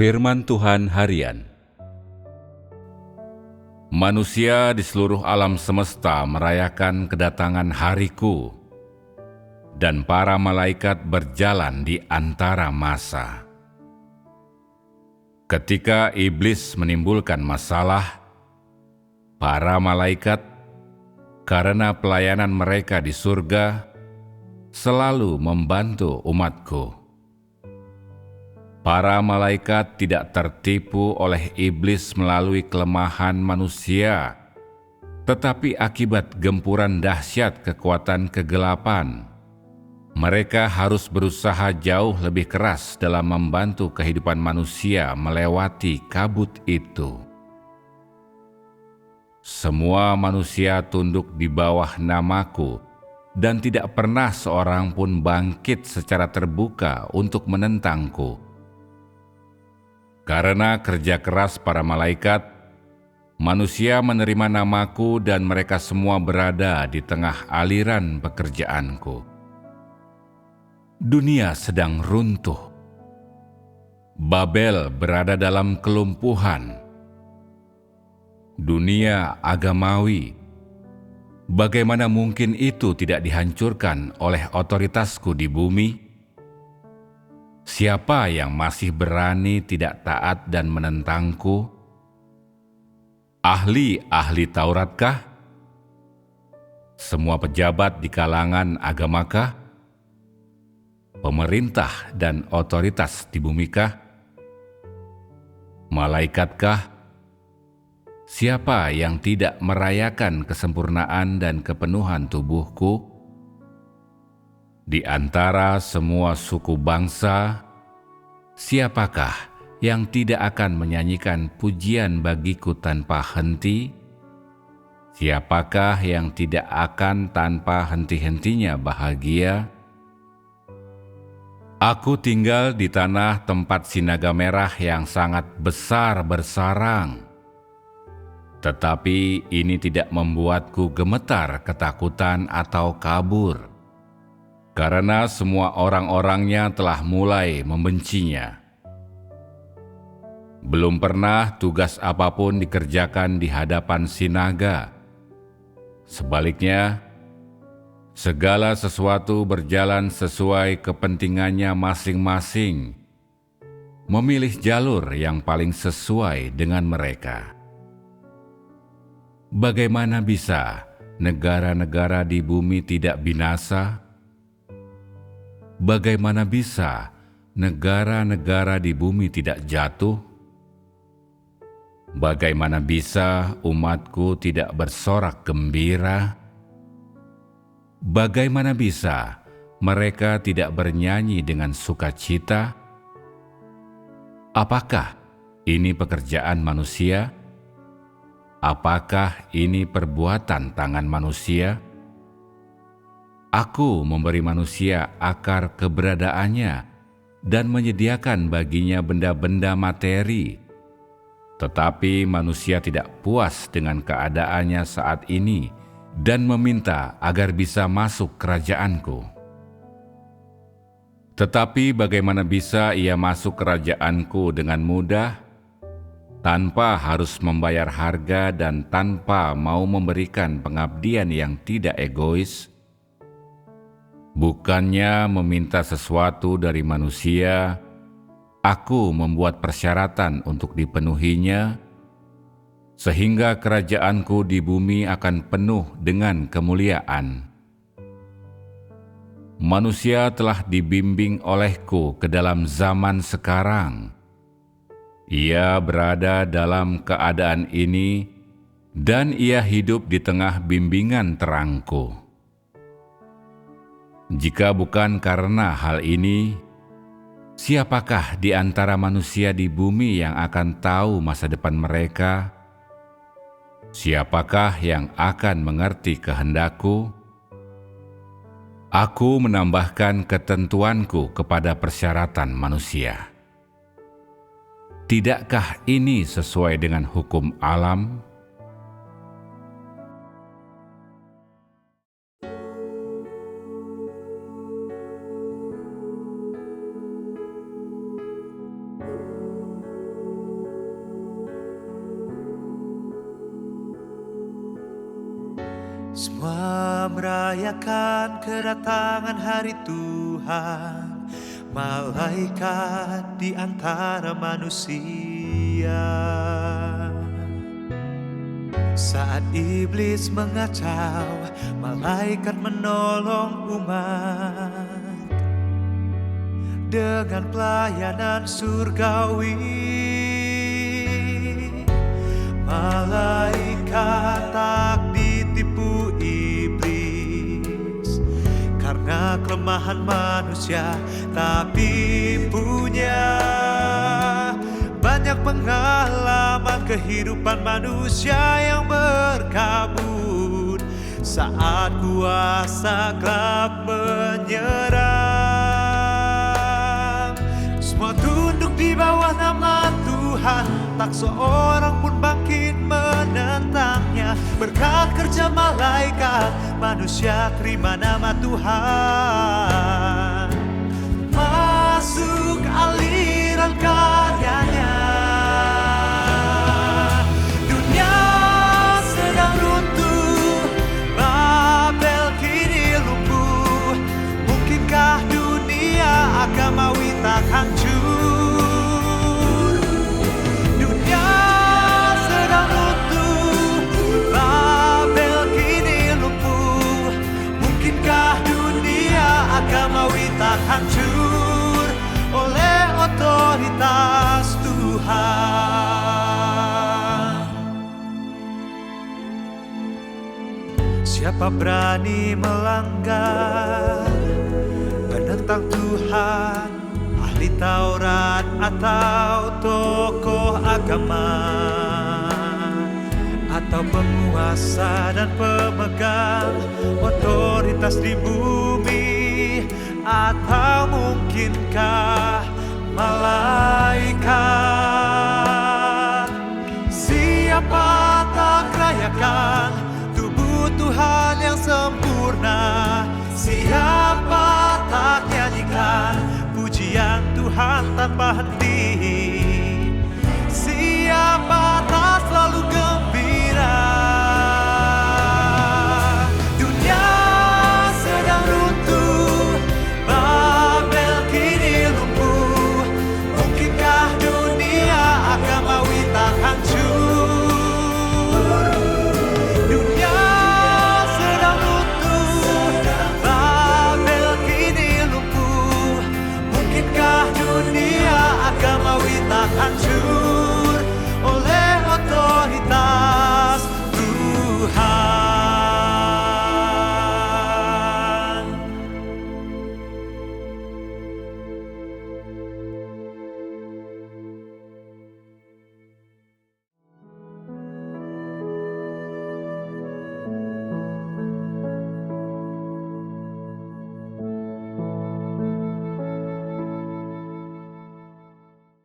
Firman Tuhan Harian. Manusia di seluruh alam semesta merayakan kedatangan hariku, dan para malaikat berjalan di antara masa. Ketika iblis menimbulkan masalah, para malaikat, karena pelayanan mereka di surga, selalu membantu umatku. Para malaikat tidak tertipu oleh iblis melalui kelemahan manusia, tetapi akibat gempuran dahsyat kekuatan kegelapan. Mereka harus berusaha jauh lebih keras dalam membantu kehidupan manusia melewati kabut itu. Semua manusia tunduk di bawah namaku, dan tidak pernah seorang pun bangkit secara terbuka untuk menentangku. Karena kerja keras para malaikat, manusia menerima namaku dan mereka semua berada di tengah aliran pekerjaanku. Dunia sedang runtuh. Babel berada dalam kelumpuhan. Dunia agamawi, bagaimana mungkin itu tidak dihancurkan oleh otoritasku di bumi? Siapa yang masih berani tidak taat dan menentangku? Ahli-ahli Tauratkah? Semua pejabat di kalangan agamakah? Pemerintah dan otoritas di bumikah? Malaikatkah? Siapa yang tidak merayakan kesempurnaan dan kepenuhan tubuhku? Di antara semua suku bangsa, siapakah yang tidak akan menyanyikan pujian bagiku tanpa henti? Siapakah yang tidak akan tanpa henti-hentinya bahagia? Aku tinggal di tanah tempat sinaga merah yang sangat besar bersarang. Tetapi ini tidak membuatku gemetar ketakutan atau kabur. Karena semua orang-orangnya telah mulai membencinya. Belum pernah tugas apapun dikerjakan di hadapan sinaga. Sebaliknya, segala sesuatu berjalan sesuai kepentingannya masing-masing, memilih jalur yang paling sesuai dengan mereka. Bagaimana bisa negara-negara di bumi tidak binasa? Bagaimana bisa negara-negara di bumi tidak jatuh? Bagaimana bisa umatku tidak bersorak gembira? Bagaimana bisa mereka tidak bernyanyi dengan sukacita? Apakah ini pekerjaan manusia? Apakah ini perbuatan tangan manusia? Aku memberi manusia akar keberadaannya dan menyediakan baginya benda-benda materi. Tetapi manusia tidak puas dengan keadaannya saat ini dan meminta agar bisa masuk kerajaanku. Tetapi bagaimana bisa ia masuk kerajaanku dengan mudah, tanpa harus membayar harga dan tanpa mau memberikan pengabdian yang tidak egois? Bukannya meminta sesuatu dari manusia, aku membuat persyaratan untuk dipenuhinya, sehingga kerajaanku di bumi akan penuh dengan kemuliaan. Manusia telah dibimbing olehku ke dalam zaman sekarang. Ia berada dalam keadaan ini, dan ia hidup di tengah bimbingan terangku. Jika bukan karena hal ini, siapakah di antara manusia di bumi yang akan tahu masa depan mereka? Siapakah yang akan mengerti kehendakku? Aku menambahkan ketentuanku kepada persyaratan manusia. Tidakkah ini sesuai dengan hukum alam? Semua merayakan kedatangan hari Tuhan, malaikat di antara manusia. Saat iblis mengacau, malaikat menolong umat dengan pelayanan surgawi. Malaikat tak ditipu iblis karena kelemahan manusia, tapi punya banyak pengalaman kehidupan manusia yang berkabut saat kuasa gelap menyerang. Semua tunduk di bawah nama Tuhan, tak seorang pun bangkit menentangnya. Berkat kerja malaikat, manusia terima nama Tuhan, masuk aliran karyanya. Dunia sedang runtuh, Babel kini lumpuh. Mungkinkah dunia agamawi tak hancur? Agamawi tak hancur oleh otoritas Tuhan. Siapa berani melanggar, menentang Tuhan, ahli Taurat atau tokoh agama, atau penguasa dan pemegang otoritas di bumi, atau mungkinkah malaikat? Siapa tak rayakan tubuh Tuhan yang sempurna? Siapa tak nyanyikan pujian Tuhan tanpa henti? Siapa tak selalu gembira? Dunia sedang runtuh, Babel kini lumpuh. Mungkinkah dunia agamawi tak hancur? Dunia sedang runtuh, Babel kini lumpuh. Mungkinkah dunia agamawi tak hancur?